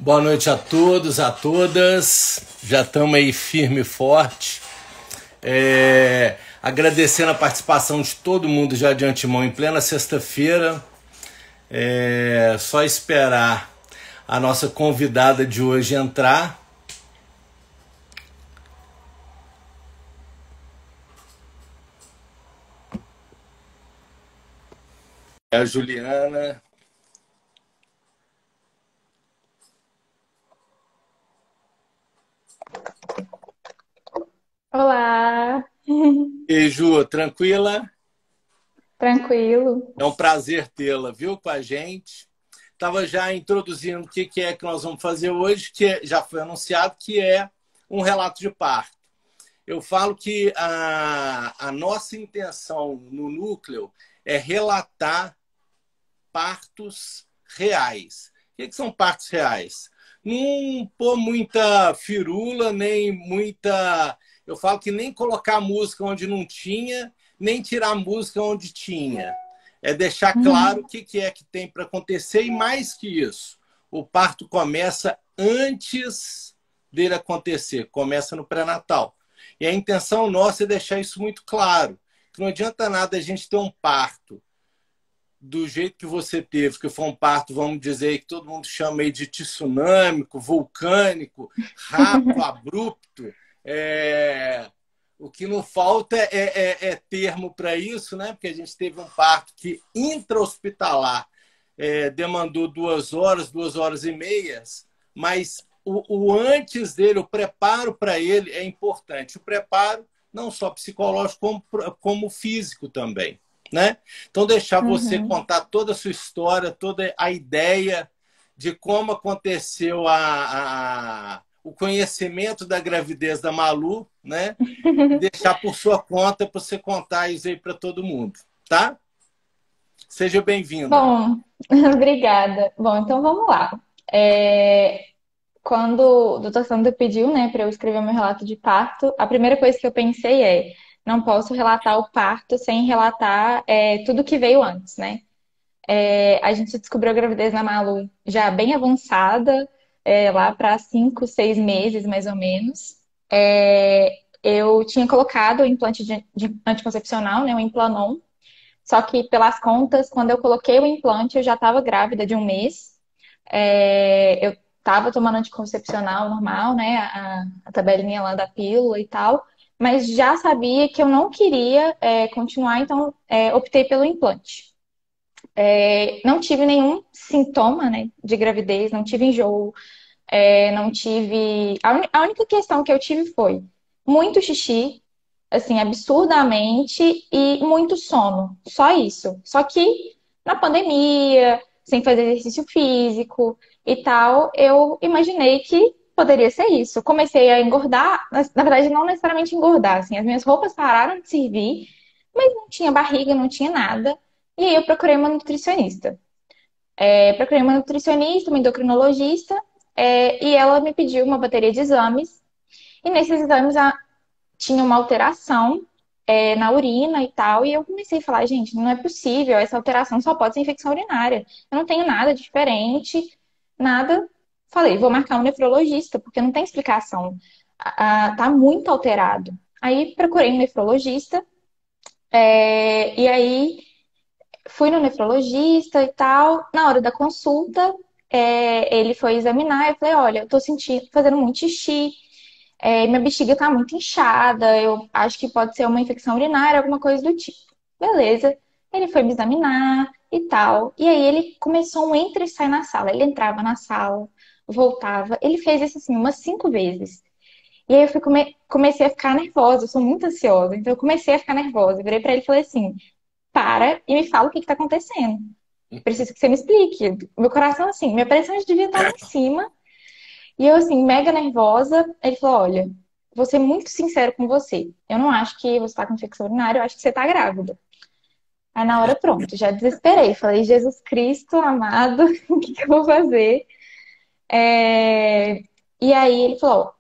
Boa noite a todos, a todas. Já estamos aí firme e forte. Agradecendo a participação de todo mundo já de antemão em plena sexta-feira. Só esperar a nossa convidada de hoje entrar. É a Juliana. Olá, E Ju, tranquila? tranquilo. É um prazer tê-la, viu, com a gente. Estava já introduzindo o que é que nós vamos fazer hoje, já foi anunciado, que é um relato de parto. Eu falo que a nossa intenção no núcleo é relatar partos reais. O que são partos reais? Não pôr muita firula, nem muita. Eu falo que nem colocar música onde não tinha, nem tirar música onde tinha. É deixar claro o Uhum, que é que tem para acontecer e mais que isso. O parto começa antes dele acontecer, começa no pré-natal. E a intenção nossa é deixar isso muito claro. Que não adianta nada a gente ter um parto do jeito que você teve, que foi um parto, vamos dizer, que todo mundo chama aí de tsunâmico, vulcânico, rápido, abrupto. O que não falta é termo para isso, né? Porque a gente teve um parto que intra-hospitalar demandou 2 horas e meias, mas o antes dele, o preparo para ele é importante. O preparo não só psicológico, como físico também. Né? Então, deixar você uhum. contar toda a sua história, toda a ideia de como aconteceu o conhecimento da gravidez da Malu, né? E deixar por sua conta para você contar isso aí para todo mundo, tá? Seja bem-vinda. Bom, obrigada. Bom, então vamos lá. É, Quando o doutor Sandro pediu, né, para eu escrever meu relato de parto, a primeira coisa que eu pensei não posso relatar o parto sem relatar tudo que veio antes, né? A gente descobriu a gravidez na Malu já bem avançada, lá para 5, 6 meses mais ou menos. Eu tinha colocado o implante de anticoncepcional, né, o Implanon, só que pelas contas, quando eu coloquei o implante, eu já estava grávida de um mês. Eu estava tomando anticoncepcional normal, né, a tabelinha lá da pílula e tal, mas já sabia que eu não queria continuar, então optei pelo implante. Não tive nenhum sintoma, né, de gravidez, não tive enjoo, não tive. A única questão que eu tive foi muito xixi, assim, absurdamente, e muito sono. Só isso. Só que na pandemia, sem fazer exercício físico e tal, eu imaginei que poderia ser isso. Comecei a engordar, na verdade, não necessariamente engordar, assim, as minhas roupas pararam de servir, mas não tinha barriga, não tinha nada. E aí eu procurei uma nutricionista. Procurei uma nutricionista, uma endocrinologista, e ela me pediu uma bateria de exames. E nesses exames tinha uma alteração na urina e tal. E eu comecei a falar, gente, não é possível, essa alteração só pode ser infecção urinária. Eu não tenho nada diferente, nada. Falei, vou marcar um nefrologista, porque não tem explicação. Tá muito alterado. Aí procurei um nefrologista, e aí fui no nefrologista e tal. Na hora da consulta, ele foi examinar. Eu falei: olha, eu tô sentindo, fazendo muito xixi, minha bexiga tá muito inchada. Eu acho que pode ser uma infecção urinária, alguma coisa do tipo. Beleza. Ele foi me examinar e tal. E aí ele começou um entra e sai na sala. Ele entrava na sala, voltava. Ele fez isso assim umas 5 vezes. E aí eu comecei a ficar nervosa. Eu sou muito ansiosa, então eu comecei a ficar nervosa. Eu virei pra ele e falei assim: para e me fala o que que tá acontecendo. Preciso que você me explique. Meu coração, assim, minha pressão devia estar lá em cima. E eu, assim, mega nervosa. Ele falou: olha, vou ser muito sincero com você. Eu não acho que você tá com infecção urinária, eu acho que você tá grávida. Aí na hora, pronto, já desesperei. Falei: Jesus Cristo amado, o que que eu vou fazer? É, E aí ele falou: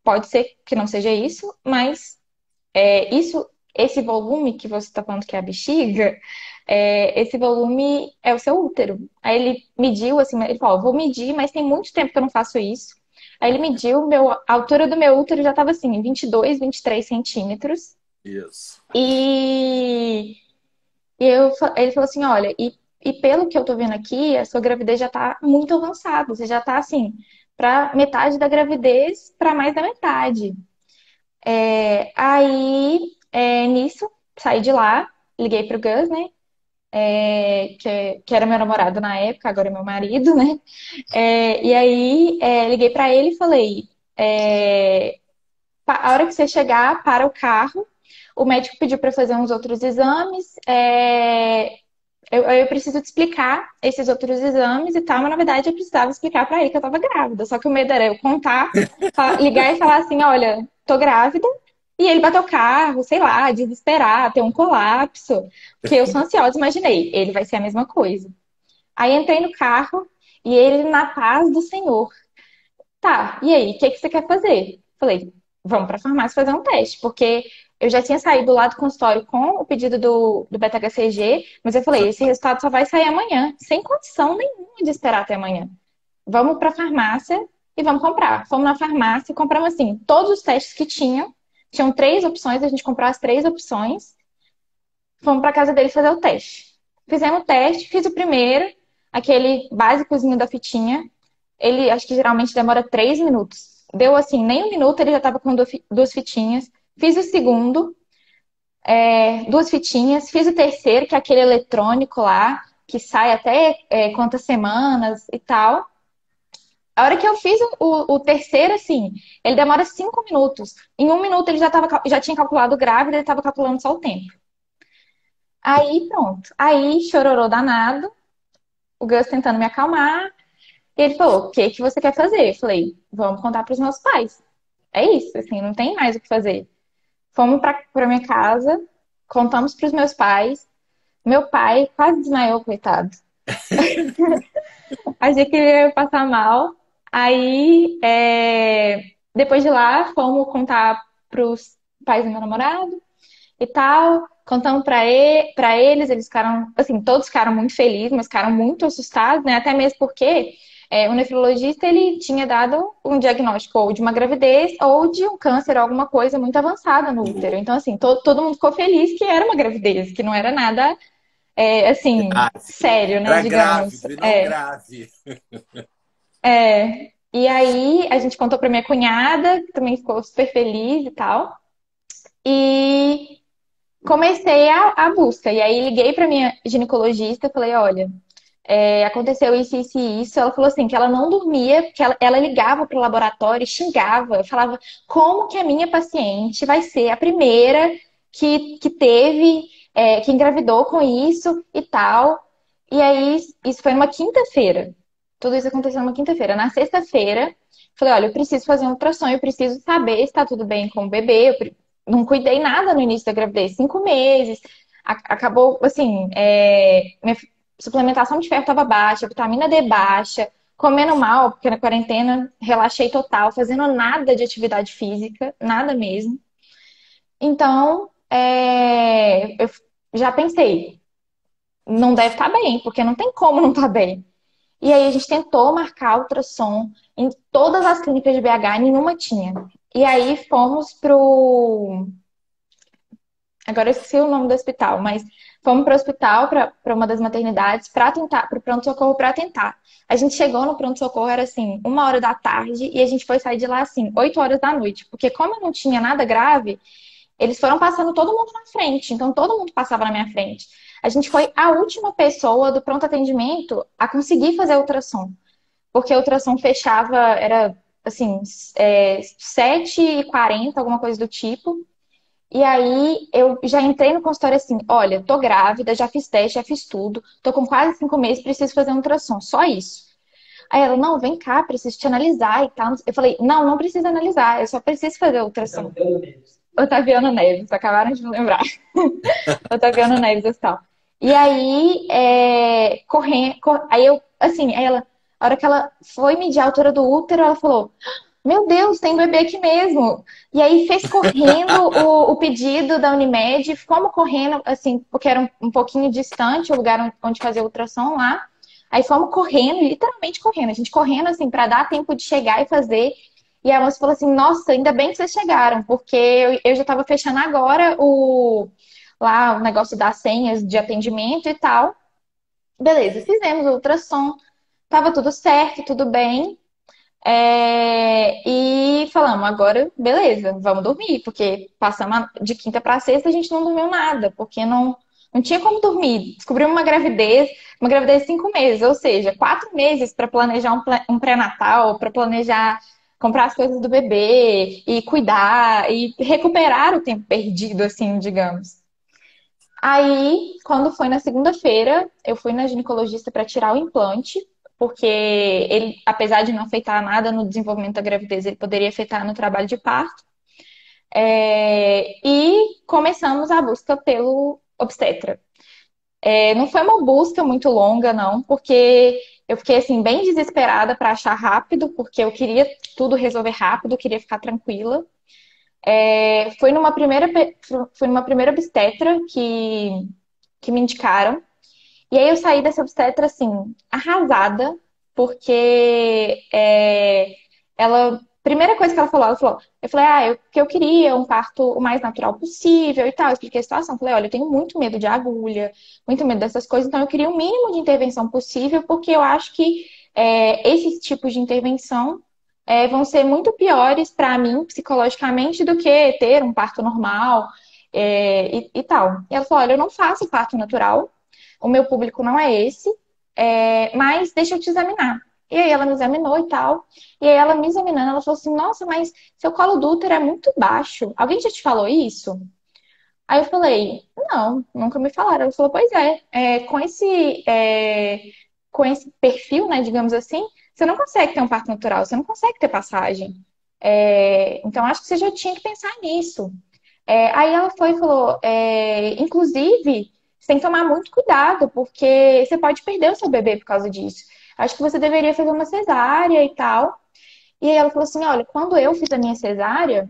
pode ser que não seja isso, mas esse volume que você tá falando que é a bexiga. esse volume é o seu útero. Aí ele mediu, assim, ele falou, vou medir, mas tem muito tempo que eu não faço isso. Aí ele mediu, a altura do meu útero já estava assim, 22, 23 centímetros. Isso. Ele falou assim, olha, e pelo que eu tô vendo aqui, a sua gravidez já tá muito avançada. Você já tá, assim, pra metade da gravidez, pra mais da metade. Nisso, saí de lá, liguei pro Gus, né? Que era meu namorado na época, agora é meu marido, né? Liguei pra ele e falei: a hora que você chegar, para o carro. O médico pediu para fazer uns outros exames. Eu preciso te explicar esses outros exames e tal, mas na verdade eu precisava explicar para ele que eu tava grávida. Só que o medo era eu contar, ligar e falar assim: olha, tô grávida. E ele bater o carro, sei lá, desesperar, ter um colapso. Porque eu sou ansiosa, imaginei, ele vai ser a mesma coisa. Aí entrei no carro e ele na paz do Senhor. Tá, e aí, o que que você quer fazer? Falei, vamos pra farmácia fazer um teste, porque eu já tinha saído lá do consultório com o pedido do beta-HCG, mas eu falei, esse resultado só vai sair amanhã, sem condição nenhuma de esperar até amanhã. Vamos pra farmácia e vamos comprar. Fomos na farmácia e compramos assim, todos os testes que tinham. Tinham 3 opções, a gente comprou as 3 opções. Fomos pra casa dele fazer o teste. Fizemos o teste, fiz o primeiro, aquele básicozinho da fitinha. Ele, acho que geralmente demora 3 minutos. Deu assim, nem um minuto, ele já estava com duas fitinhas. Fiz o segundo, 2 fitinhas. Fiz o terceiro, que é aquele eletrônico lá, que sai até quantas semanas e tal. A hora que eu fiz o terceiro, assim, ele demora 5 minutos. Em um minuto ele já tinha calculado grávida, ele estava calculando só o tempo. Aí pronto. Aí chororô danado, o Gus tentando me acalmar. E ele falou: o que que você quer fazer? Eu falei: vamos contar para os meus pais. É isso, assim, não tem mais o que fazer. Fomos para minha casa, contamos para os meus pais. Meu pai quase desmaiou, coitado. Achei que ele ia passar mal. Depois de lá, fomos contar para os pais do meu namorado e tal. Contamos para eles, eles ficaram, assim, todos ficaram muito felizes, mas ficaram muito assustados, né? Até mesmo porque o nefrologista, ele tinha dado um diagnóstico ou de uma gravidez ou de um câncer, alguma coisa muito avançada no útero. Então, assim, todo mundo ficou feliz que era uma gravidez, que não era nada, assim, Grave. sério, né? Era Digamos. grávido e não grave. E aí, a gente contou para minha cunhada, que também ficou super feliz e tal. E comecei a busca. E aí liguei para minha ginecologista e falei, olha, aconteceu isso, isso e isso. Ela falou assim, que ela não dormia, que ela ligava para o laboratório e xingava. Falava, como que a minha paciente vai ser a primeira que teve, que engravidou com isso e tal. E aí, isso foi numa quinta-feira. Tudo isso aconteceu numa quinta-feira. Na sexta-feira, falei, olha, eu preciso fazer um ultrassom, eu preciso saber se está tudo bem com o bebê. Não cuidei nada no início da gravidez, 5 meses. Acabou, assim, minha suplementação de ferro estava baixa, vitamina D baixa, comendo mal, porque na quarentena relaxei total, fazendo nada de atividade física, nada mesmo. Então, eu já pensei, não deve estar bem, porque não tem como não estar bem. E aí a gente tentou marcar ultrassom em todas as clínicas de BH, nenhuma tinha. E aí fomos pro. Agora eu esqueci o nome do hospital, mas fomos para o hospital, para uma das maternidades, para tentar, para o pronto-socorro para tentar. A gente chegou no pronto-socorro, era assim, 1 hora da tarde, e a gente foi sair de lá assim, 8 horas da noite. Porque como eu não tinha nada grave, eles foram passando todo mundo na frente, então todo mundo passava na minha frente. A gente foi a última pessoa do pronto atendimento a conseguir fazer ultrassom. Porque a ultrassom fechava, era assim, 7h40, alguma coisa do tipo. E aí eu já entrei no consultório assim, olha, tô grávida, já fiz teste, já fiz tudo, tô com quase 5 meses, preciso fazer um ultrassom, só isso. Aí ela, não, vem cá, preciso te analisar e tal. Eu falei, não, não precisa analisar, eu só preciso fazer o ultrassom. Otaviano Neves, acabaram de me lembrar. Otaviano Neves e tal. E aí, aí eu, assim, aí ela, a hora que ela foi medir a altura do útero, ela falou, meu Deus, tem bebê aqui mesmo. E aí fez correndo o pedido da Unimed, fomos correndo, assim, porque era um pouquinho distante o lugar onde fazer o ultrassom lá. Aí fomos correndo, literalmente correndo. A gente correndo, assim, para dar tempo de chegar e fazer. E a moça falou assim: Nossa, ainda bem que vocês chegaram, porque eu já estava fechando agora lá o negócio das senhas de atendimento e tal. Beleza, fizemos o ultrassom, tava tudo certo, tudo bem. E falamos, agora, beleza, vamos dormir, porque passamos de quinta para sexta, a gente não dormiu nada, porque não tinha como dormir. Descobrimos uma gravidez de 5 meses, ou seja, 4 meses para planejar um pré-natal, para planejar comprar as coisas do bebê e cuidar e recuperar o tempo perdido, assim, digamos. Aí, quando foi na segunda-feira, eu fui na ginecologista para tirar o implante, porque ele, apesar de não afetar nada no desenvolvimento da gravidez, ele poderia afetar no trabalho de parto. E começamos a busca pelo obstetra. Não foi uma busca muito longa, não, porque eu fiquei assim bem desesperada para achar rápido, porque eu queria tudo resolver rápido, queria ficar tranquila. Fui numa primeira obstetra que me indicaram. E aí eu saí dessa obstetra, assim, arrasada, porque primeira coisa que ela falou, eu falei, que eu queria um parto o mais natural possível e tal. Eu expliquei a situação, falei, olha, eu tenho muito medo de agulha, muito medo dessas coisas, então eu queria o mínimo de intervenção possível, porque eu acho que esses tipos de intervenção vão ser muito piores para mim, psicologicamente, do que ter um parto normal e tal. E ela falou, olha, eu não faço parto natural, o meu público não é esse, mas deixa eu te examinar. E aí ela me examinou e tal. E aí ela me examinando, ela falou assim, nossa, mas seu colo do útero é muito baixo. Alguém já te falou isso? Aí eu falei, não, nunca me falaram. Ela falou, pois com esse perfil, né, digamos assim, você não consegue ter um parto natural, você não consegue ter passagem. Então acho que você já tinha que pensar nisso. Aí ela foi e falou, inclusive, você tem que tomar muito cuidado, porque você pode perder o seu bebê por causa disso. Acho que você deveria fazer uma cesárea e tal. E aí ela falou assim, olha, quando eu fiz a minha cesárea,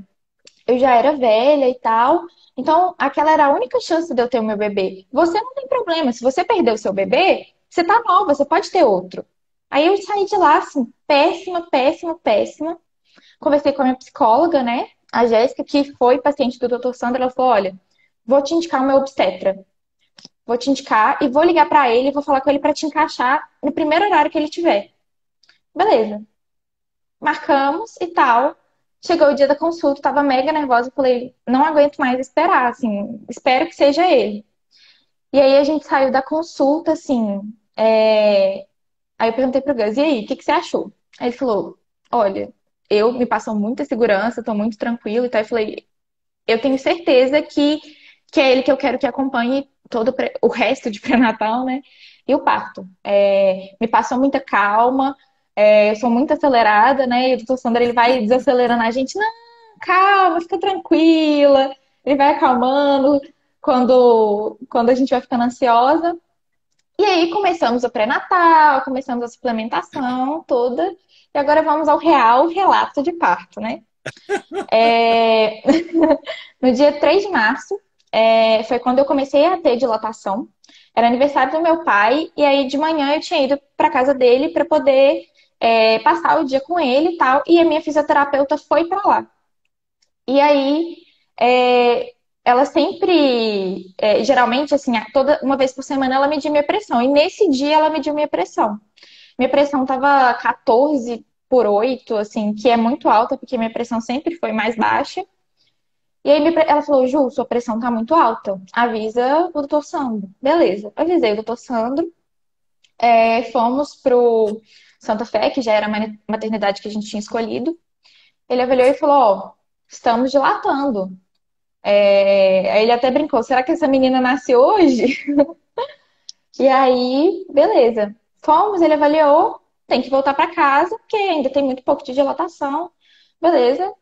eu já era velha e tal. Então, aquela era a única chance de eu ter o meu bebê. Você não tem problema. Se você perder o seu bebê, você tá nova, você pode ter outro. Aí eu saí de lá, assim, péssima, péssima, péssima. Conversei com a minha psicóloga, né? A Jéssica, que foi paciente do Dr. Sandra, ela falou: olha, vou te indicar o meu obstetra. Vou te indicar e vou ligar pra ele e vou falar com ele pra te encaixar no primeiro horário que ele tiver. Beleza. Marcamos e tal. Chegou o dia da consulta, tava mega nervosa. Falei, não aguento mais esperar, assim, espero que seja ele. E aí a gente saiu da consulta, assim. Aí eu perguntei pro Gus, e aí, o que você achou? Aí ele falou, olha, eu me passou muita segurança, tô muito tranquilo e tal. Eu falei, eu tenho certeza que é ele que eu quero que acompanhe todo o resto de pré-natal, né? E o parto. Me passou muita calma, eu sou muito acelerada, né? E o doutor Sandra, ele vai desacelerando a gente. Não, calma, fica tranquila. Ele vai acalmando quando a gente vai ficando ansiosa. E aí começamos o pré-natal, começamos a suplementação toda. E agora vamos ao real relato de parto, né? É, No dia 3 de março, foi quando eu comecei a ter dilatação. Era aniversário do meu pai, e aí de manhã eu tinha ido para casa dele para poder passar o dia com ele e tal. E a minha fisioterapeuta foi para lá. E aí, ela sempre, geralmente, assim, toda uma vez por semana ela media minha pressão. E nesse dia ela mediu minha pressão. Minha pressão tava 14/8, assim, que é muito alta, porque minha pressão sempre foi mais baixa. E aí ela falou, Ju, sua pressão tá muito alta. Avisa o doutor Sandro. Beleza, avisei o doutor Sandro. Fomos pro Santa Fé, que já era a maternidade que a gente tinha escolhido. Ele avaliou e falou, ó, estamos dilatando. Aí ele até brincou, será que essa menina nasce hoje? E aí, beleza. Fomos, ele avaliou, tem que voltar para casa, porque ainda tem muito pouco de dilatação. Beleza,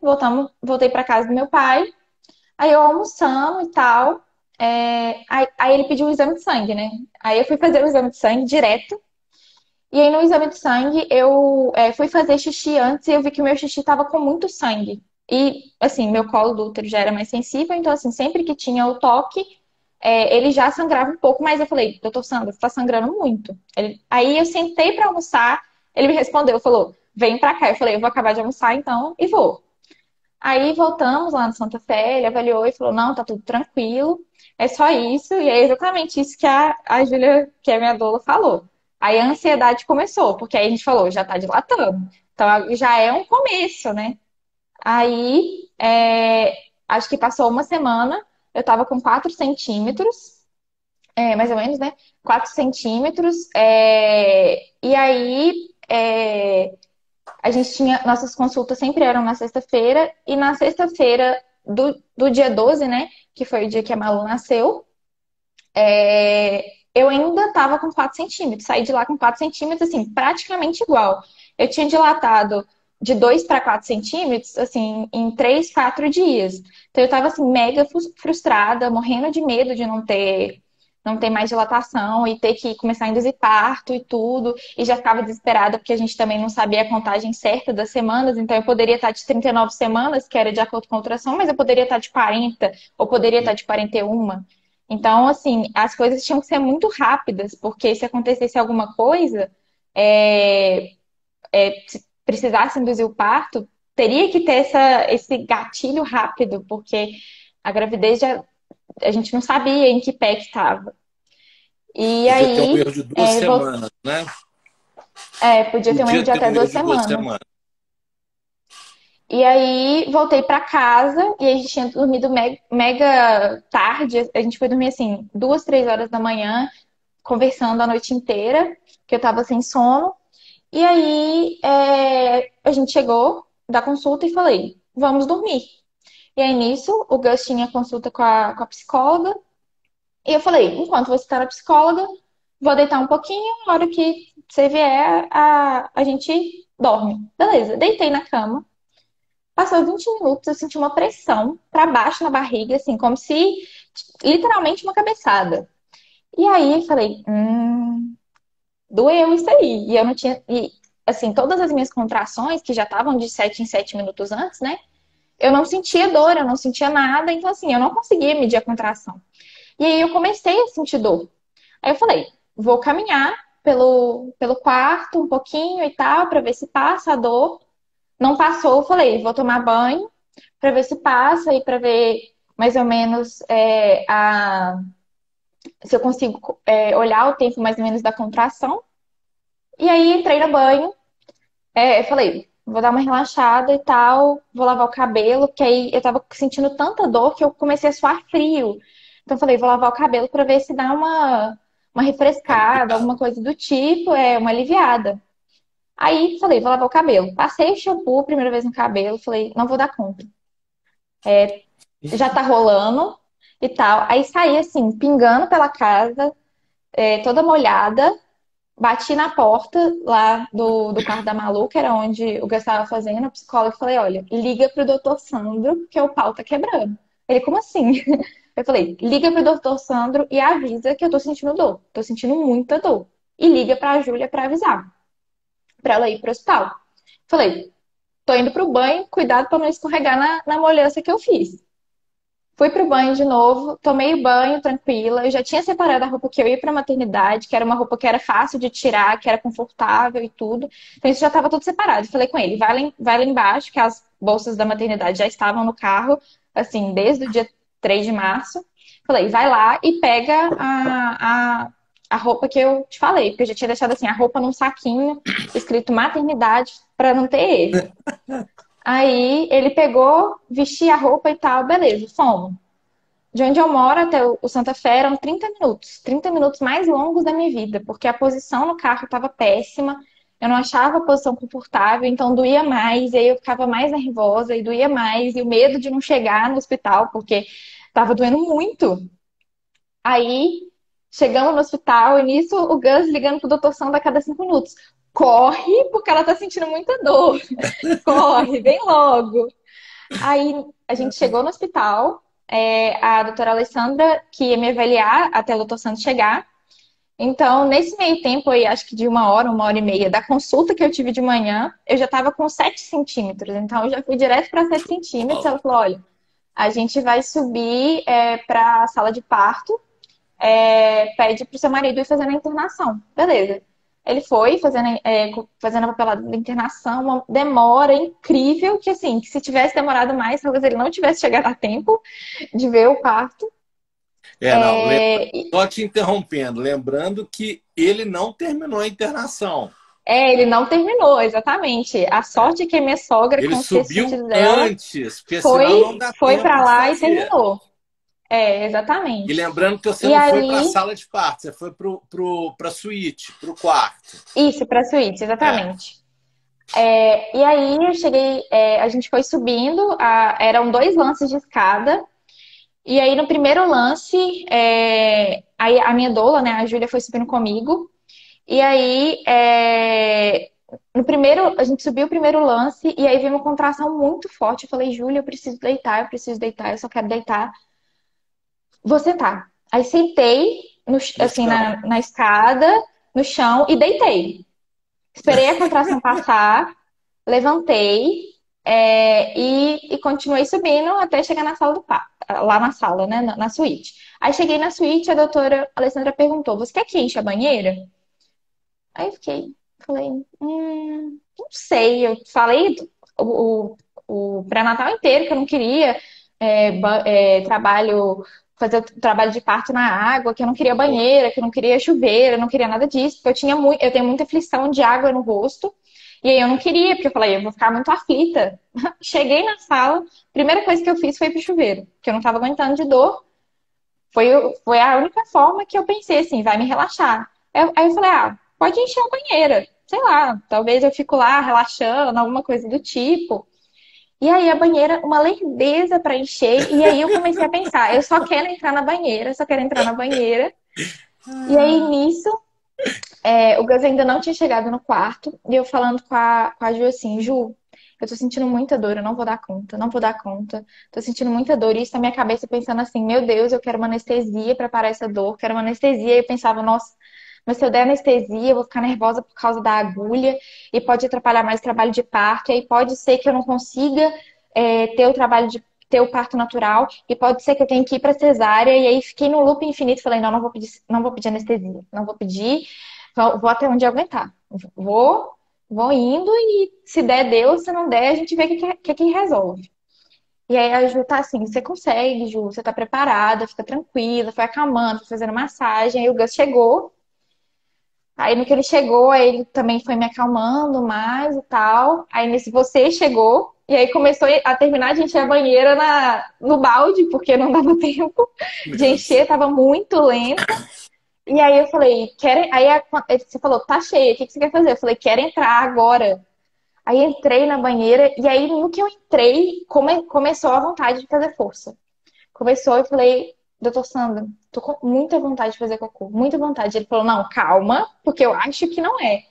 voltei para casa do meu pai. Aí eu almoçando e tal. Aí ele pediu um exame de sangue, né? Aí eu fui fazer o exame de sangue direto. E aí, no exame de sangue, eu fui fazer xixi antes e eu vi que o meu xixi tava com muito sangue. E, assim, meu colo do útero já era mais sensível, então, assim, sempre que tinha o toque, ele já sangrava um pouco, mas eu falei, doutor Sandra, você tá sangrando muito. Aí eu sentei pra almoçar, ele me respondeu, falou, vem pra cá. Eu falei, eu vou acabar de almoçar então e vou. Aí voltamos lá no Santa Fé, ele avaliou e falou, não, tá tudo tranquilo, é só isso. E é exatamente isso que a Júlia, que é minha doula, falou. Aí a ansiedade começou, porque aí a gente falou, já tá dilatando. Então já é um começo, né? Aí, acho que passou uma semana, eu tava com 4 centímetros, mais ou menos, né? 4 centímetros. E aí, a gente tinha. Nossas consultas sempre eram na sexta-feira, e na sexta-feira do dia 12, né? Que foi o dia que a Malu nasceu, eu ainda estava com 4 centímetros. Saí de lá com 4 centímetros, assim, praticamente igual. Eu tinha dilatado de 2 para 4 centímetros, assim, em 3, 4 dias. Então eu estava assim, mega frustrada, morrendo de medo de não ter mais dilatação e ter que começar a induzir parto e tudo. E já ficava desesperada porque a gente também não sabia a contagem certa das semanas. Então eu poderia estar de 39 semanas, que era de acordo com a ultrassom, mas eu poderia estar de 40 ou poderia estar de 41. Então, assim, as coisas tinham que ser muito rápidas, porque se acontecesse alguma coisa, se precisasse induzir o parto, teria que ter esse gatilho rápido, porque a gravidez já, a gente não sabia em que pé que estava. E Podia ter um erro aí, de 2 semanas, né? podia ter um erro Podia de ter até um erro duas de duas semanas. semanas. E aí, voltei pra casa e a gente tinha dormido mega tarde. A gente foi dormir assim, 2, 3 horas da manhã, conversando a noite inteira, que eu tava sem sono. E aí, a gente chegou da consulta e falei, vamos dormir. E aí, nisso, o Gus tinha consulta com a psicóloga. E eu falei, enquanto você tá na psicóloga, vou deitar um pouquinho, na hora que você vier, a gente dorme. Beleza, deitei na cama. Passou 20 minutos, eu senti uma pressão pra baixo na barriga, assim, como se literalmente uma cabeçada. E aí, eu falei, doeu isso aí. E eu não tinha. E, assim, todas as minhas contrações, que já estavam de 7 em 7 minutos antes, né? Eu não sentia dor, eu não sentia nada. Então, assim, eu não conseguia medir a contração. E aí eu comecei a sentir dor. Aí eu falei, vou caminhar pelo quarto um pouquinho e tal, pra ver se passa a dor. Não passou, eu falei, vou tomar banho pra ver se passa e pra ver mais ou menos se eu consigo olhar o tempo mais ou menos da contração. E aí entrei no banho. Eu falei, vou dar uma relaxada e tal, vou lavar o cabelo, porque aí eu tava sentindo tanta dor que eu comecei a suar frio. Então eu falei, vou lavar o cabelo pra ver se dá uma refrescada, alguma coisa do tipo, uma aliviada. Aí falei, vou lavar o cabelo. Passei o shampoo, primeira vez no cabelo, falei, não vou dar conta. Já tá rolando e tal. Aí saí assim, pingando pela casa, toda molhada. Bati na porta lá do quarto da Malu, que era onde o Gus estava fazendo, a psicóloga, e falei, olha, liga pro doutor Sandro, porque o pau tá quebrando. Ele, como assim? Eu falei, liga pro doutor Sandro e avisa que eu tô sentindo dor. Tô sentindo muita dor. E liga pra Júlia pra avisar, pra ela ir pro hospital. Falei, tô indo pro banho, cuidado pra não escorregar na molhança que eu fiz. Fui pro banho de novo, tomei o banho tranquila. Eu já tinha separado a roupa que eu ia pra maternidade, que era uma roupa que era fácil de tirar, que era confortável e tudo. Então isso já estava tudo separado. Falei com ele, vai lá embaixo, que as bolsas da maternidade já estavam no carro, assim, desde o dia 3 de março. Falei, vai lá e pega a roupa que eu te falei, porque eu já tinha deixado assim, a roupa num saquinho, escrito maternidade, para não ter erro. Aí ele pegou, vestia a roupa e tal, beleza, fomos. De onde eu moro até o Santa Fé eram 30 minutos. 30 minutos mais longos da minha vida, porque a posição no carro estava péssima, eu não achava a posição confortável, então doía mais, e aí eu ficava mais nervosa, e doía mais, e o medo de não chegar no hospital, porque estava doendo muito. Aí chegamos no hospital, e nisso o Gus ligando pro doutor Sandra a cada 5 minutos. Corre, porque ela tá sentindo muita dor. Corre, vem logo. Aí a gente chegou no hospital, a doutora Alessandra, que ia me avaliar até o doutor Santos chegar, Então, nesse meio tempo aí, acho que de 1 hora e meia da consulta que eu tive de manhã, eu já estava com 7 centímetros. Então, eu já fui direto para 7 centímetros. Ela falou: olha, a gente vai subir para a sala de parto, pede para o seu marido ir fazendo a internação. Beleza. Ele foi fazendo a papelada da internação, uma demora incrível, que assim, que se tivesse demorado mais, talvez ele não tivesse chegado a tempo de ver o parto. Não, É, só te interrompendo, lembrando que ele não terminou a internação. ele não terminou, exatamente. A sorte é que a minha sogra, Ele com os textos subiu sentidos dela, antes, porque senão não foi, dá foi para tempo de lá e fazer. terminou. E Exatamente. lembrando que você E não foi para a aí, sala de parto, você foi para a suíte, para o quarto. isso, para a suíte, É. exatamente. E aí eu cheguei, a gente foi subindo, eram 2 lances de escada. E aí no primeiro lance, aí a minha doula, né, a Júlia, foi subindo comigo. E aí, no primeiro, a gente subiu o primeiro lance e aí veio uma contração muito forte. Eu falei: Júlia, eu preciso deitar, eu só quero deitar. Vou sentar. Aí sentei, No assim, chão. na escada, no chão e deitei. Esperei a contração passar, levantei, e continuei subindo até chegar na sala do parto, lá na sala, né, na suíte. Aí cheguei na suíte, a doutora Alessandra perguntou: você quer que enche a banheira? Aí eu falei, não sei. Eu falei o, o pré-natal inteiro que eu não queria fazer o trabalho de parto na água, que eu não queria banheira, que eu não queria chuveiro, eu não queria nada disso, porque eu tenho muita aflição de água no rosto. E aí eu não queria, porque eu falei: eu vou ficar muito aflita. Cheguei na sala, primeira coisa que eu fiz foi ir pro chuveiro, porque eu não tava aguentando de dor. Foi a única forma que eu pensei assim: vai me relaxar. Aí eu falei: pode encher a banheira. Sei lá, talvez eu fico lá relaxando, alguma coisa do tipo. E aí a banheira, uma lerdeza para encher. E aí eu comecei a pensar: eu só quero entrar na banheira, só quero entrar na banheira. E aí nisso, o Gus ainda não tinha chegado no quarto. E eu falando com a Ju assim: Ju, eu tô sentindo muita dor, eu não vou dar conta, não vou dar conta. Tô sentindo muita dor. E isso na minha cabeça pensando assim: meu Deus, eu quero uma anestesia pra parar essa dor, quero uma anestesia. E eu pensava: nossa, mas se eu der anestesia, eu vou ficar nervosa por causa da agulha e pode atrapalhar mais o trabalho de parto. E aí pode ser que eu não consiga ter o parto natural e pode ser que eu tenha que ir para cesárea. E aí fiquei no loop infinito, falei: não, não vou pedir anestesia, não vou pedir, vou até onde eu aguentar. Vou, vou indo e se der, deu, se não der, a gente vê o que resolve. E aí a Ju tá assim: você consegue, Ju, você tá preparada, fica tranquila, foi acalmando, foi fazendo massagem. Aí o Gus chegou. Aí no que ele chegou, aí ele também foi me acalmando mais e tal. Aí nesse você chegou, e aí começou a terminar de encher a banheira no balde, porque não dava tempo de Meu encher, Deus. tava muito lenta. E aí eu falei: você falou: tá cheia, o que você quer fazer? Eu falei: quero entrar agora. Aí entrei na banheira, e aí no que eu entrei, começou a vontade de fazer força. Começou, eu falei: doutor Sandro, tô com muita vontade de fazer cocô, muita vontade. Ele falou: não, calma, porque eu acho que não é.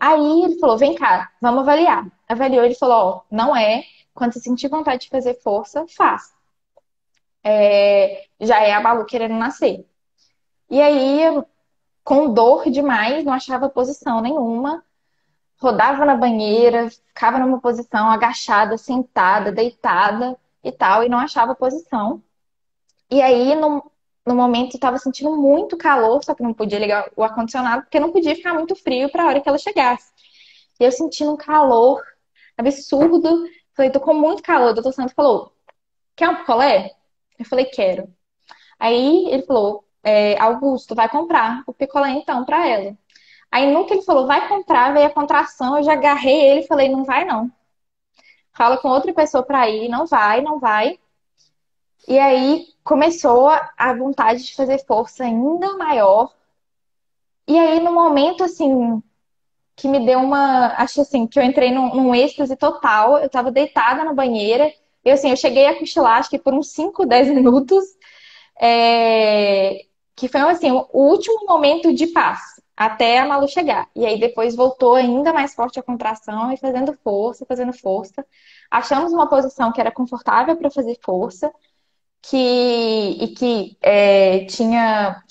Aí ele falou: vem cá, vamos avaliar. Avaliou, ele falou: ó, não é. Quando você sentir vontade de fazer força, faz. Já é a Balu querendo nascer. E aí, com dor demais, não achava posição nenhuma. Rodava na banheira, ficava numa posição agachada, sentada, deitada e tal, e não achava posição. E aí, no momento, eu tava sentindo muito calor, só que não podia ligar o ar-condicionado, porque não podia ficar muito frio para a hora que ela chegasse. E eu sentindo um calor absurdo. Falei: tô com muito calor. O doutor Santos falou: quer um picolé? Eu falei: quero. Aí ele falou: Augusto, vai comprar o picolé então pra ela. Aí no que ele falou: vai comprar, veio a contração, eu já agarrei ele e falei: não vai não. Fala com outra pessoa pra ir, não vai, não vai. E aí começou a vontade de fazer força ainda maior. E aí no momento assim que me deu acho assim, que eu entrei num êxtase total. Eu tava deitada na banheira. E assim, eu cheguei a cochilar, acho que por uns 5, 10 minutos. Que foi assim, o último momento de paz, até a Malu chegar. E aí depois voltou ainda mais forte a contração e fazendo força, fazendo força. Achamos uma posição que era confortável para fazer força. que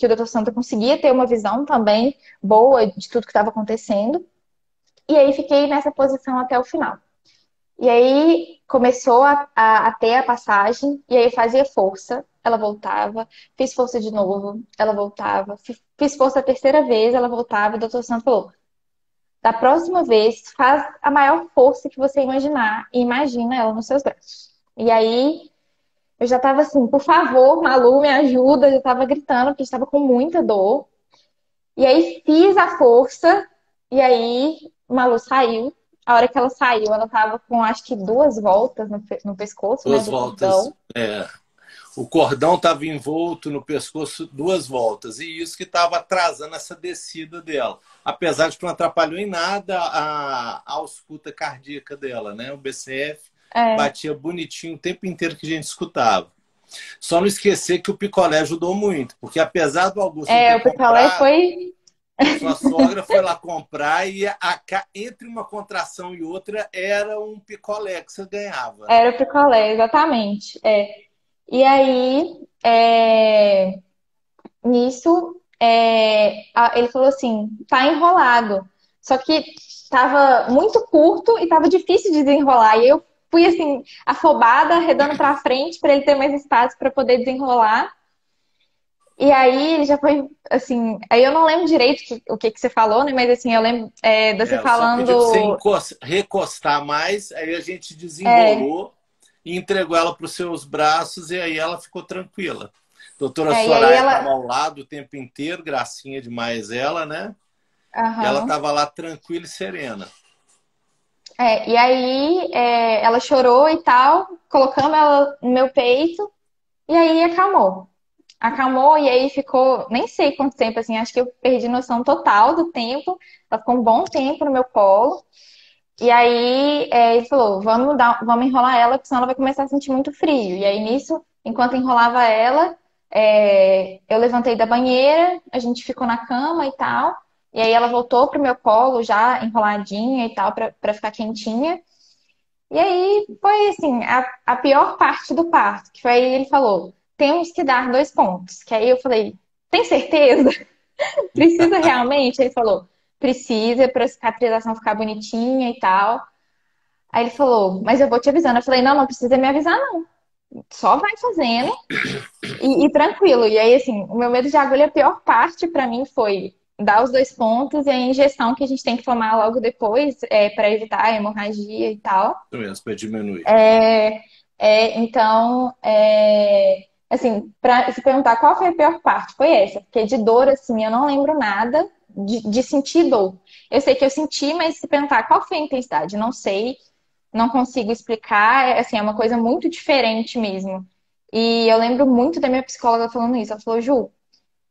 o Dr. Sandro conseguia ter uma visão também boa de tudo que estava acontecendo. E aí fiquei nessa posição até o final. E aí começou a ter a passagem, e aí eu fazia força, ela voltava, fiz força de novo, ela voltava, fiz força a terceira vez, ela voltava, e o doutor Santos falou: da próxima vez, faz a maior força que você imaginar, e imagina ela nos seus braços. E aí eu já tava assim, por favor, Malu, me ajuda, eu já tava gritando, porque estava com muita dor. E aí fiz a força, e aí Malu saiu. A hora que ela saiu, ela tava com acho que duas voltas no pescoço, né, Duas do voltas. cordão. O cordão estava envolto no pescoço duas voltas. E isso que estava atrasando essa descida dela. Apesar de que não atrapalhou em nada a ausculta cardíaca dela, né? O BCF É, batia bonitinho o tempo inteiro que a gente escutava. Só não esquecer que o picolé ajudou muito, porque apesar do Augusto não ter o picolé comprado, foi. sua sogra foi lá comprar e entre uma contração e outra era um picolé que você ganhava, né? Era o picolé, exatamente. E aí, nisso, ele falou assim: tá enrolado. Só que tava muito curto e tava difícil de desenrolar. E eu fui assim, afobada, arredando pra frente para ele ter mais espaço para poder desenrolar. E aí ele já foi assim. Aí eu não lembro direito o que que você falou, né? Mas assim, eu lembro de você Eu só pedi para você falando. recostar mais, aí a gente É, desenrolou e entregou ela para os seus braços e aí ela ficou tranquila. Doutora e aí Soraya estava ela. ao lado o tempo inteiro, gracinha demais ela, né? E ela Aham. estava lá tranquila e serena. E aí ela chorou e tal, colocamos ela no meu peito, e aí acalmou. Acalmou e aí ficou, nem sei quanto tempo, assim, acho que eu perdi noção total do tempo. Ela ficou um bom tempo no meu colo. E aí ele falou, vamos enrolar ela, porque senão ela vai começar a sentir muito frio. E aí nisso, enquanto enrolava ela, eu levantei da banheira, a gente ficou na cama e tal. E aí ela voltou pro meu colo já enroladinha e tal, pra ficar quentinha. E aí foi assim, a pior parte do parto, que foi aí ele falou, temos que dar 2 pontos. Que aí eu falei, tem certeza? Precisa realmente? Aí ele falou, precisa para a cicatrização ficar bonitinha e tal. Aí ele falou, mas eu vou te avisando. Eu falei, não, não precisa me avisar, não. Só vai fazendo e tranquilo. E aí, assim, o meu medo de agulha, a pior parte pra mim foi dar os 2 pontos e a injeção que a gente tem que tomar logo depois, para evitar a hemorragia e tal. Isso mesmo, para diminuir. Então, assim, para se perguntar qual foi a pior parte, foi essa. Porque de dor, assim, eu não lembro nada de sentir dor. Eu sei que eu senti, mas se perguntar qual foi a intensidade, não sei, não consigo explicar. Assim, é uma coisa muito diferente mesmo. E eu lembro muito da minha psicóloga falando isso. Ela falou, Ju,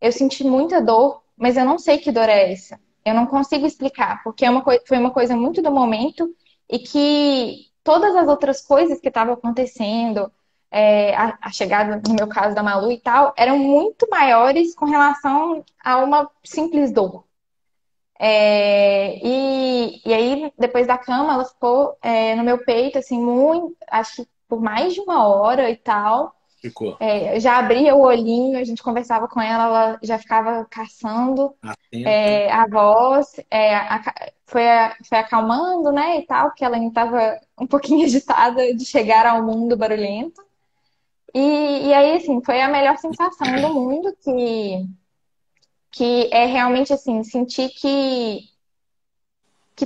eu senti muita dor, mas eu não sei que dor é essa. Eu não consigo explicar, porque foi uma coisa muito do momento e que todas as outras coisas que estavam acontecendo, a chegada, no meu caso, da Malu e tal, eram muito maiores com relação a uma simples dor. E aí, depois da cama, ela ficou no meu peito, assim, muito, acho que por mais de 1 hora e tal. Ficou Eu já abria o olhinho, a gente conversava com ela, ela já ficava caçando atenta. a voz, foi acalmando, né, e tal, porque ela ainda estava um pouquinho agitada de chegar ao mundo barulhento. E aí, assim, foi a melhor sensação do mundo, que é realmente, assim, sentir que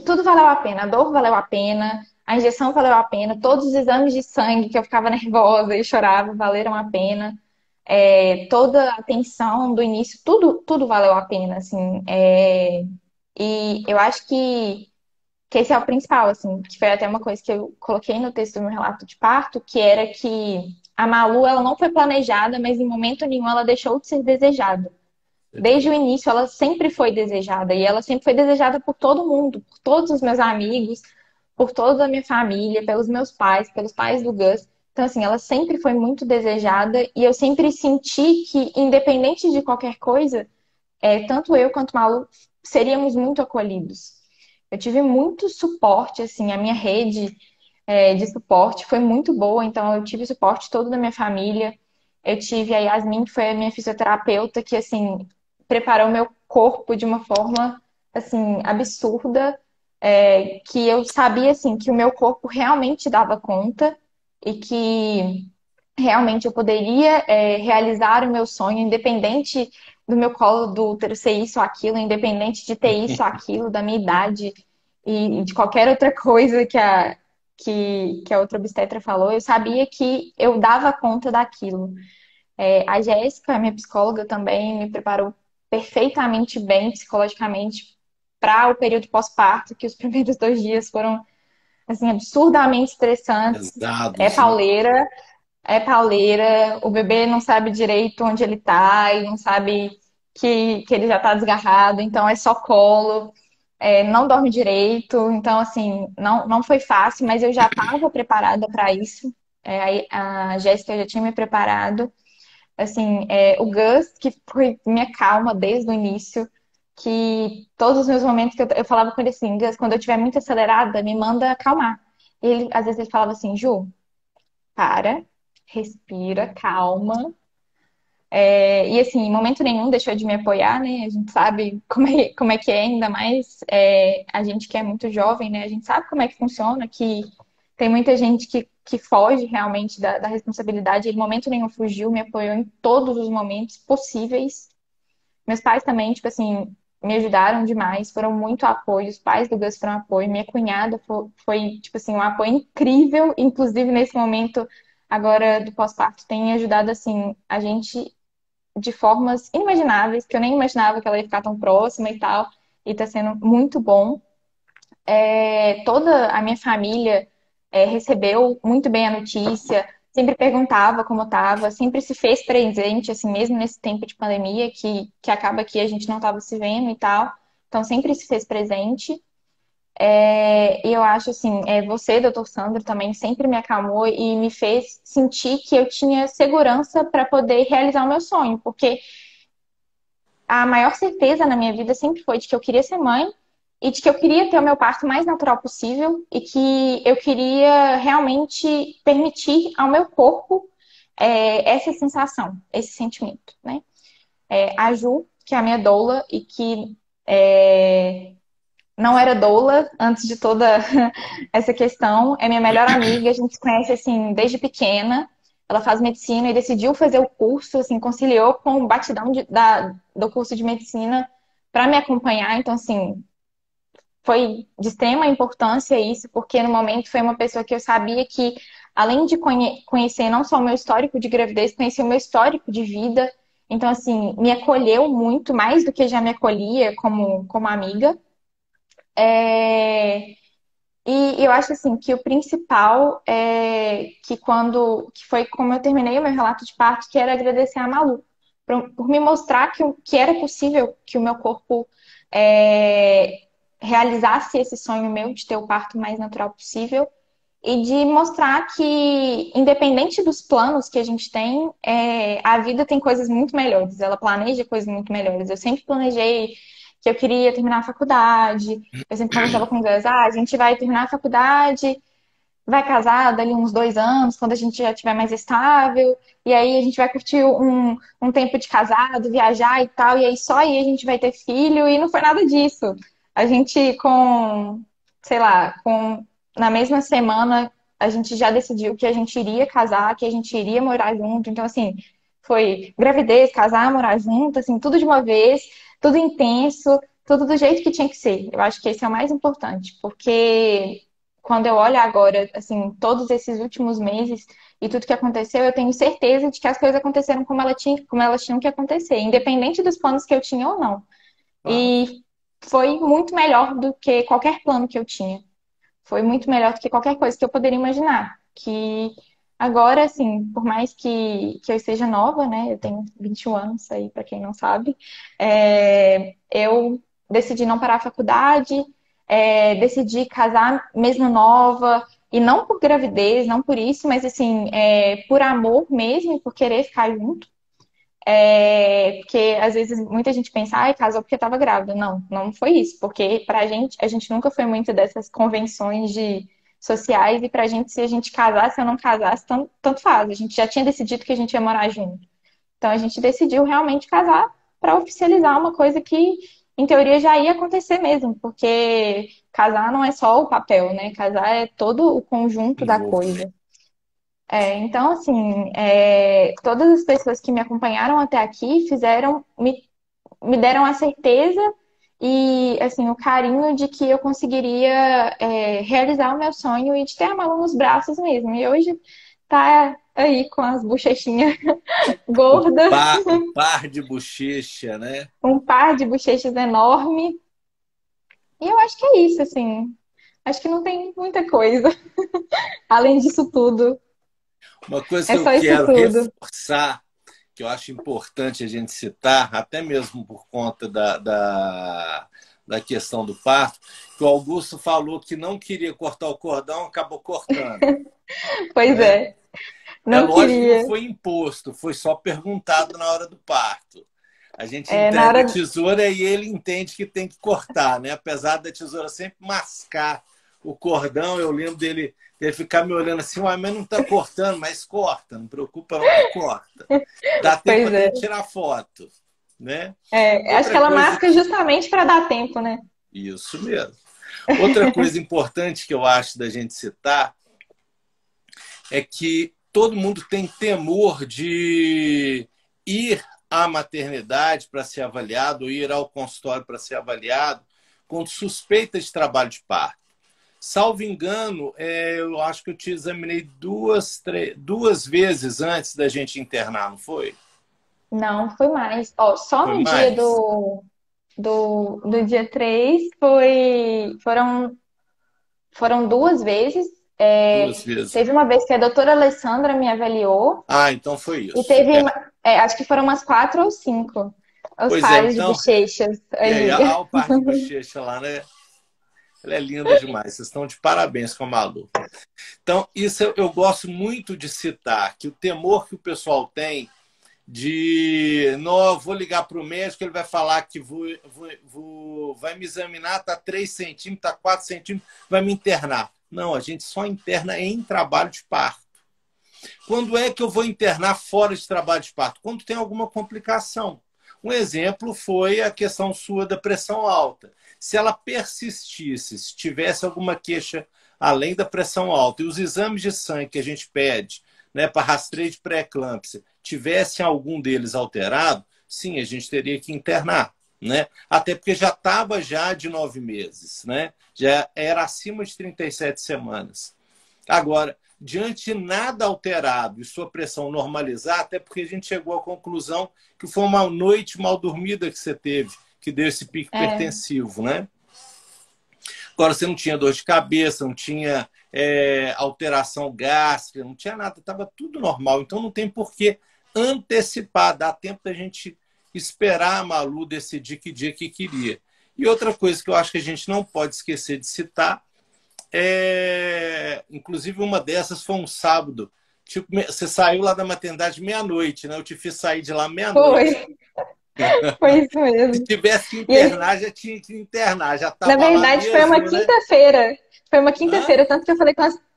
tudo valeu a pena, a dor valeu a pena, a injeção valeu a pena, todos os exames de sangue que eu ficava nervosa e chorava valeram a pena. Toda a atenção do início, tudo valeu a pena, assim. E eu acho que esse é o principal, assim, que foi até uma coisa que eu coloquei no texto do meu relato de parto, que era que a Malu, ela não foi planejada, mas em momento nenhum ela deixou de ser desejada. Desde o início, ela sempre foi desejada, e ela sempre foi desejada por todo mundo, por todos os meus amigos, por toda a minha família, pelos meus pais, pelos pais do Gus. Então, assim, ela sempre foi muito desejada e eu sempre senti que, independente de qualquer coisa, tanto eu quanto Malu seríamos muito acolhidos. Eu tive muito suporte, assim, a minha rede de suporte foi muito boa, então eu tive suporte todo da minha família. eu tive a Yasmin, que foi a minha fisioterapeuta, que, assim, preparou meu corpo de uma forma, assim, absurda, que eu sabia, assim, que o meu corpo realmente dava conta e que realmente eu poderia, realizar o meu sonho, independente do meu colo do útero ser isso ou aquilo, independente de ter isso ou aquilo, da minha idade e de qualquer outra coisa que a outra obstetra falou, eu sabia que eu dava conta daquilo. A Jéssica, minha psicóloga, também me preparou perfeitamente bem psicologicamente para o período pós-parto, que os primeiros 2 dias foram assim absurdamente estressantes. É Pesados, né? pauleira, o bebê não sabe direito onde ele tá e não sabe que ele já tá desgarrado, então é só colo, não dorme direito, então assim, não foi fácil, mas eu já estava preparada para isso. A Jéssica já tinha me preparado. Assim, o Gus, que foi minha calma desde o início, que todos os meus momentos que eu falava com ele assim, Gus, quando eu estiver muito acelerada, me manda acalmar. Às vezes ele falava assim, Ju, para, respira, calma. E assim, em momento nenhum deixou de me apoiar, né? A gente sabe como é que é, ainda mais a gente que é muito jovem, né? A gente sabe como é que funciona, que tem muita gente que foge realmente da responsabilidade. Ele, em momento nenhum, fugiu, me apoiou em todos os momentos possíveis. Meus pais também, tipo assim, me ajudaram demais, foram muito apoio. Os pais do Gus foram apoio. Minha cunhada foi, tipo assim, um apoio incrível. Inclusive, nesse momento agora do pós-parto, tem ajudado, assim, a gente de formas inimagináveis, que eu nem imaginava que ela ia ficar tão próxima e tal. E tá sendo muito bom. Toda a minha família recebeu muito bem a notícia, sempre perguntava como estava, sempre se fez presente, assim, mesmo nesse tempo de pandemia, que acaba que a gente não estava se vendo e tal. Então, sempre se fez presente. E eu acho assim, você, doutor Sandro, também sempre me acalmou e me fez sentir que eu tinha segurança para poder realizar o meu sonho, porque a maior certeza na minha vida sempre foi de que eu queria ser mãe e de que eu queria ter o meu parto mais natural possível e que eu queria realmente permitir ao meu corpo essa sensação, esse sentimento, né? A Ju, que é a minha doula e que não era doula antes de toda essa questão, é minha melhor amiga, a gente se conhece assim desde pequena. Ela faz medicina e decidiu fazer o curso, assim, conciliou com o batidão do curso de medicina para me acompanhar. Então, assim, foi de extrema importância isso, porque no momento foi uma pessoa que eu sabia que, além de conhecer não só o meu histórico de gravidez, conhecia o meu histórico de vida. Então, assim, me acolheu muito, mais do que já me acolhia como amiga. É, e eu acho assim que o principal é que foi como eu terminei o meu relato de parto, que era agradecer a Malu por me mostrar que era possível que o meu corpo é, realizasse esse sonho meu de ter o parto mais natural possível e de mostrar que, independente dos planos que a gente tem, a vida tem coisas muito melhores. Ela planeja coisas muito melhores. Eu sempre planejei que eu queria terminar a faculdade. Eu sempre conversava com o Gus, a gente vai terminar a faculdade, vai casar dali uns 2 anos, quando a gente já estiver mais estável, e aí a gente vai curtir um tempo de casado, viajar e tal, e aí só aí a gente vai ter filho, e não foi nada disso. A gente sei lá, na mesma semana, a gente já decidiu que a gente iria casar, que a gente iria morar junto, então assim, foi gravidez, casar, morar junto, assim, tudo de uma vez, tudo intenso, tudo do jeito que tinha que ser. Eu acho que esse é o mais importante, porque quando eu olho agora, assim, todos esses últimos meses e tudo que aconteceu, eu tenho certeza de que as coisas aconteceram como elas tinham que acontecer, independente dos planos que eu tinha ou não. Claro. E foi muito melhor do que qualquer plano que eu tinha. Foi muito melhor do que qualquer coisa que eu poderia imaginar. Que agora, assim, por mais que eu esteja nova, né? Eu tenho 21 anos aí, para quem não sabe. Eu decidi não parar a faculdade, decidi casar mesmo nova. E não por gravidez, não por isso, mas assim, por amor mesmo, por querer ficar junto. Porque às vezes muita gente pensa, ai, casou porque estava grávida. Não, não foi isso. Porque pra gente, a gente nunca foi muito dessas convenções sociais, e pra gente, se a gente casasse ou não casasse, tanto faz. A gente já tinha decidido que a gente ia morar junto. Então a gente decidiu realmente casar para oficializar uma coisa que, em teoria, já ia acontecer mesmo, porque casar não é só o papel, né? Casar é todo o conjunto da Envolvimento. coisa. Então, assim, todas as pessoas que me acompanharam até aqui me deram a certeza e, assim, o carinho de que eu conseguiria, realizar o meu sonho e de ter a Malu nos braços mesmo. E hoje tá aí com as bochechinhas gordas, O par de bochecha, né? um par de bochechas enorme. E eu acho que é isso, assim. Acho que não tem muita coisa além disso tudo. Uma coisa É que eu só isso quero tudo. reforçar, que eu acho importante a gente citar, até mesmo por conta da questão do parto, que o Augusto falou que não queria cortar o cordão, acabou cortando, Pois né? é, É não lógico que não queria. foi imposto, foi só perguntado na hora do parto. A gente Na entrega a hora. tesoura e ele entende que tem que cortar, né? Apesar da tesoura sempre mascar o cordão, eu lembro dele ficar me olhando assim, uai, mas não está cortando, mas corta, não preocupa não que corta. Dá tempo Pois até é. de tirar foto, né? Acho que Outra ela coisa masca que... justamente para dar tempo, né? Isso mesmo. Outra coisa importante que eu acho da gente citar é que todo mundo tem temor de ir à maternidade para ser avaliado, ou ir ao consultório para ser avaliado, com suspeita de trabalho de parto. Salvo engano, eu acho que eu te examinei duas vezes antes da gente internar, não foi? Não, foi mais. Ó, só Foi no dia mais? do dia 3 foram duas vezes. Duas vezes. Teve uma vez que a doutora Alessandra me avaliou Ah, então foi e isso. teve, acho que foram umas quatro ou cinco, os Pois é, pares de então. bochechas E aí, ali. a parte de bochecha lá, né? Ela é linda demais. Vocês estão de parabéns com a Malu. Então, isso eu gosto muito de citar, que o temor que o pessoal tem de não, eu vou ligar para o médico, ele vai falar que vai me examinar, está 3 centímetros, está 4 centímetros, vai me internar. Não, a gente só interna em trabalho de parto. Quando é que eu vou internar fora de trabalho de parto? Quando tem alguma complicação. Um exemplo foi a questão sua da pressão alta. Se ela persistisse, se tivesse alguma queixa além da pressão alta, e os exames de sangue que a gente pede, né, para rastreio de pré-eclâmpsia, tivessem algum deles alterado, sim, a gente teria que internar. Né? Até porque já estava já de 9 meses, né? Já era acima de 37 semanas. Agora, diante de nada alterado e sua pressão normalizar, até porque a gente chegou à conclusão que foi uma noite mal dormida que você teve, que deu esse pico É, hipertensivo, né? Agora, você não tinha dor de cabeça, não tinha alteração gástrica, não tinha nada, estava tudo normal. Então, não tem por que antecipar, dá tempo da gente esperar a Malu decidir que dia que queria. E outra coisa que eu acho que a gente não pode esquecer de citar inclusive, uma dessas foi um sábado. Tipo, você saiu lá da maternidade meia-noite, né? Eu te fiz sair de lá meia-noite. foi, foi isso Se mesmo. tivesse que E aí, internar, já tinha que internar, já na estava lá verdade, foi uma mesmo, né? quinta-feira. Foi uma Hã? quinta-feira, tanto que eu falei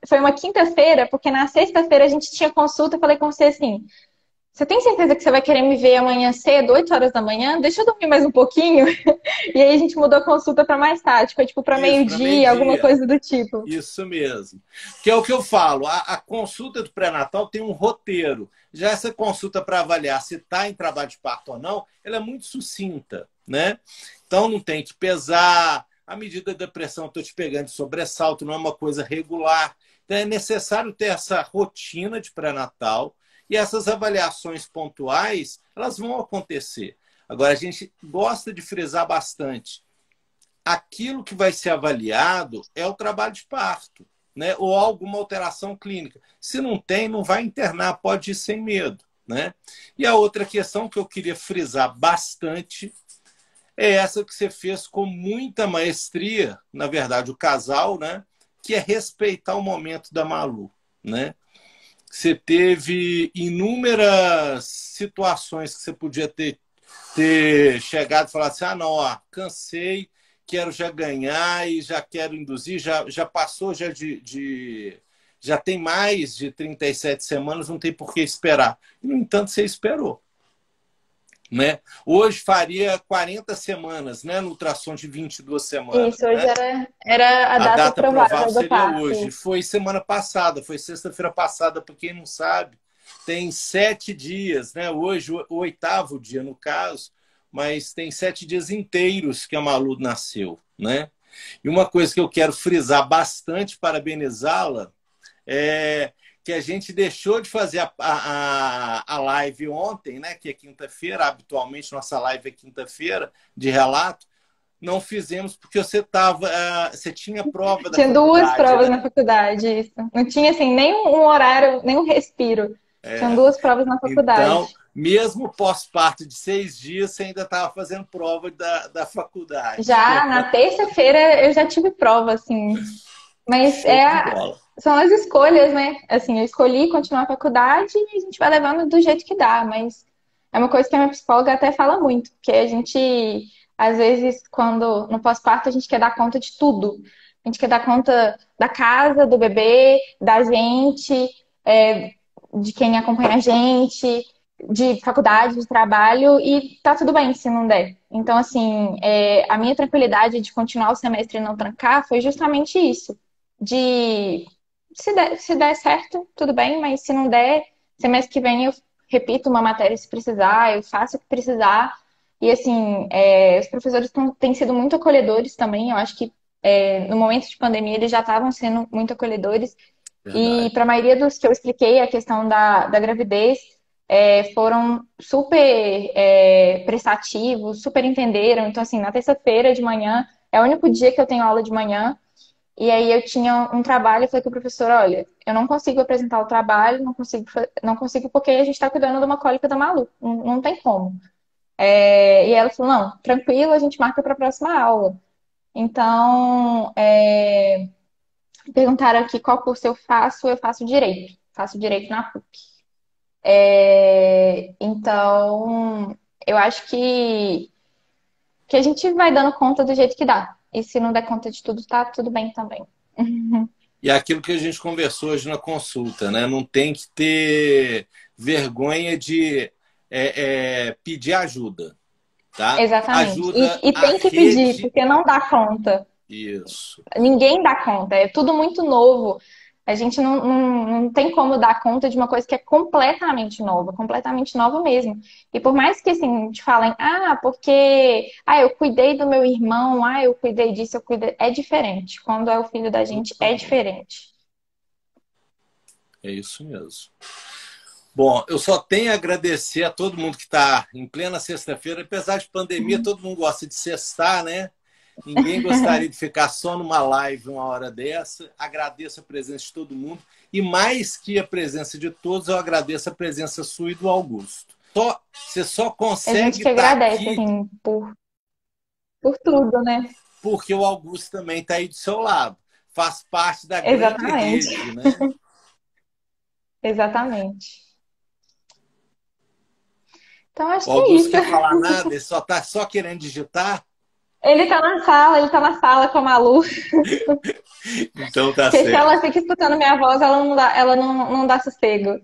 foi uma quinta-feira, porque na sexta-feira a gente tinha consulta, eu falei com você assim, você tem certeza que você vai querer me ver amanhã cedo, 8 horas da manhã? Deixa eu dormir mais um pouquinho. E aí a gente mudou a consulta para mais tarde, foi tipo para Isso, para meio-dia, alguma meio-dia. coisa do tipo. Isso mesmo. Que é o que eu falo, a consulta do pré-natal tem um roteiro. Já essa consulta para avaliar se está em trabalho de parto ou não, ela é muito sucinta, né? Então não tem que pesar, a medida da pressão estou te pegando de sobressalto, não é uma coisa regular. Então é necessário ter essa rotina de pré-natal e essas avaliações pontuais, elas vão acontecer. Agora, a gente gosta de frisar bastante aquilo que vai ser avaliado é o trabalho de parto, né? Ou alguma alteração clínica. Se não tem, não vai internar, pode ir sem medo, né? E a outra questão que eu queria frisar bastante é essa que você fez com muita maestria, na verdade, o casal, né? Que é respeitar o momento da Malu, né? Você teve inúmeras situações que você podia ter chegado e falar assim, ah, não, ó, cansei, quero já ganhar e já quero induzir, já passou já já tem mais de 37 semanas, não tem por que esperar. No entanto, você esperou. Né? Hoje faria 40 semanas, né? No ultrassom de 22 semanas. Isso, hoje Né? era a A data data provável provável do seria parto. hoje. Foi semana passada, foi sexta-feira passada, para quem não sabe. Tem 7 dias, né? Hoje, o 8º dia, no caso, mas tem 7 dias inteiros que a Malu nasceu, né? E uma coisa que eu quero frisar bastante, parabenizá-la, é que a gente deixou de fazer a live ontem, né? Que é quinta-feira, habitualmente nossa live é quinta-feira, de relato. Não fizemos porque você tinha prova da Tinha duas faculdade, provas né? na faculdade, isso. Não tinha, assim, nem um horário, nem um respiro. Tinham duas provas na Então, faculdade. mesmo pós-parto de 6 dias, você ainda estava fazendo prova da faculdade. Já na terça-feira eu já tive prova, assim. Mas Show de bola. são as escolhas, né? Assim, eu escolhi continuar a faculdade e a gente vai levando do jeito que dá, mas é uma coisa que a minha psicóloga até fala muito, porque a gente, às vezes, quando no pós-parto, a gente quer dar conta de tudo. A gente quer dar conta da casa, do bebê, da gente, é, de quem acompanha a gente, de faculdade, de trabalho, e tá tudo bem se não der. Então, assim, a minha tranquilidade de continuar o semestre e não trancar foi justamente isso de se der certo, tudo bem, mas se não der, semestre que vem eu repito uma matéria se precisar, eu faço o que precisar. E assim, os professores têm sido muito acolhedores também. Eu acho que no momento de pandemia eles já estavam sendo muito acolhedores. E Verdade. para a maioria dos que eu expliquei, a questão da gravidez, foram super prestativos, super entenderam. Então, assim, na terça-feira de manhã, é o único dia que eu tenho aula de manhã. E aí eu tinha um trabalho e falei com o professor, olha, eu não consigo apresentar o trabalho, não consigo porque a gente está cuidando de uma cólica da Malu, não tem como. E ela falou, não, tranquilo, a gente marca para a próxima aula. Então, perguntaram aqui qual curso eu faço direito na PUC. Então, eu acho que a gente vai dando conta do jeito que dá. E se não der conta de tudo, tá tudo bem também. E é aquilo que a gente conversou hoje na consulta, né? Não tem que ter vergonha de pedir ajuda, tá? Exatamente. Ajuda E a tem que pedir, rede. porque não dá conta. Isso. Ninguém dá conta. É tudo muito novo. A gente não tem como dar conta de uma coisa que é completamente nova mesmo. E por mais que assim, te falem, porque eu cuidei do meu irmão, eu cuidei disso, eu cuidei. É diferente. Quando é o filho da gente, é Totalmente. diferente. É isso mesmo. Bom, eu só tenho a agradecer a todo mundo que está em plena sexta-feira. Apesar de pandemia, todo mundo gosta de sextar, né? Ninguém gostaria de ficar só numa live uma hora dessa. Agradeço a presença de todo mundo. E mais que a presença de todos, eu agradeço a presença sua e do Augusto. Você só A gente consegue que estar agradece, aqui assim, por tudo, né? porque o Augusto também está aí do seu lado. Faz parte da grande Exatamente. rede, né? Exatamente. Então, O acho que é Augusto isso. quer falar nada, ele só está só querendo digitar. Ele tá na sala com a Malu. Então tá Porque se certo. ela fica escutando minha voz, ela não dá sossego.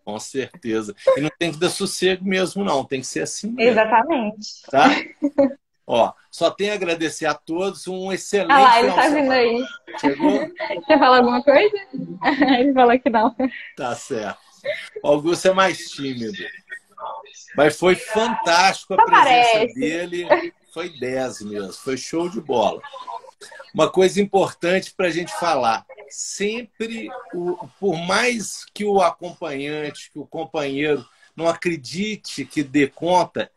Com certeza. E não tem que dar sossego mesmo, não. Tem que ser assim mesmo, Exatamente. tá? Ó, só tenho a agradecer a todos. Um Ah excelente lá, ele final de tá vindo semana. aí. Chegou? Quer falar alguma coisa? Ele falou que não. Tá certo. O Augusto é mais tímido. Mas foi fantástico a Só presença parece. dele. Foi 10 mesmo. Foi show de bola. Uma coisa importante para a gente falar. Sempre, por mais que o acompanhante, que o companheiro não acredite que dê conta,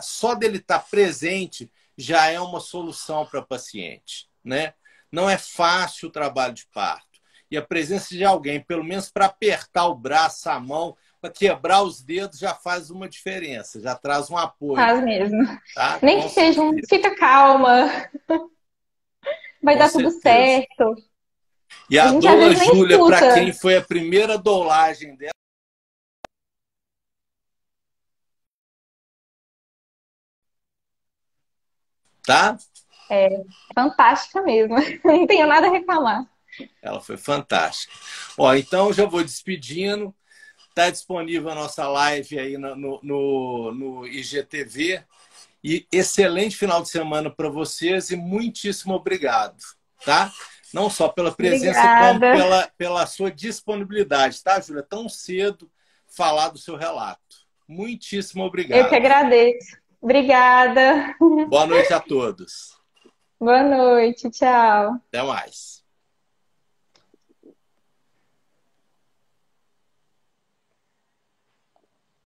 só dele estar presente já é uma solução para o paciente. Né? Não é fácil o trabalho de parto. E a presença de alguém, pelo menos para apertar o braço, a mão, para quebrar os dedos, já faz uma diferença, já traz um apoio. Faz mesmo. Tá? Nem Com que seja um. certeza. Fica calma, vai Com dar tudo certeza. certo. E A a gente às doula vezes nem Júlia, para quem escuta. foi a primeira doulagem dela, tá? É fantástica mesmo. Não tenho nada a reclamar. Ela foi fantástica. Ó, então já vou despedindo. Está disponível a nossa live aí no IGTV. E excelente final de semana para vocês e muitíssimo obrigado, tá? Não só pela presença, como Obrigada. pela sua disponibilidade, tá, Júlia? Tão cedo falar do seu relato. Muitíssimo Eu que obrigado. agradeço. Obrigada. Boa noite a todos. Boa noite. Tchau. Até mais.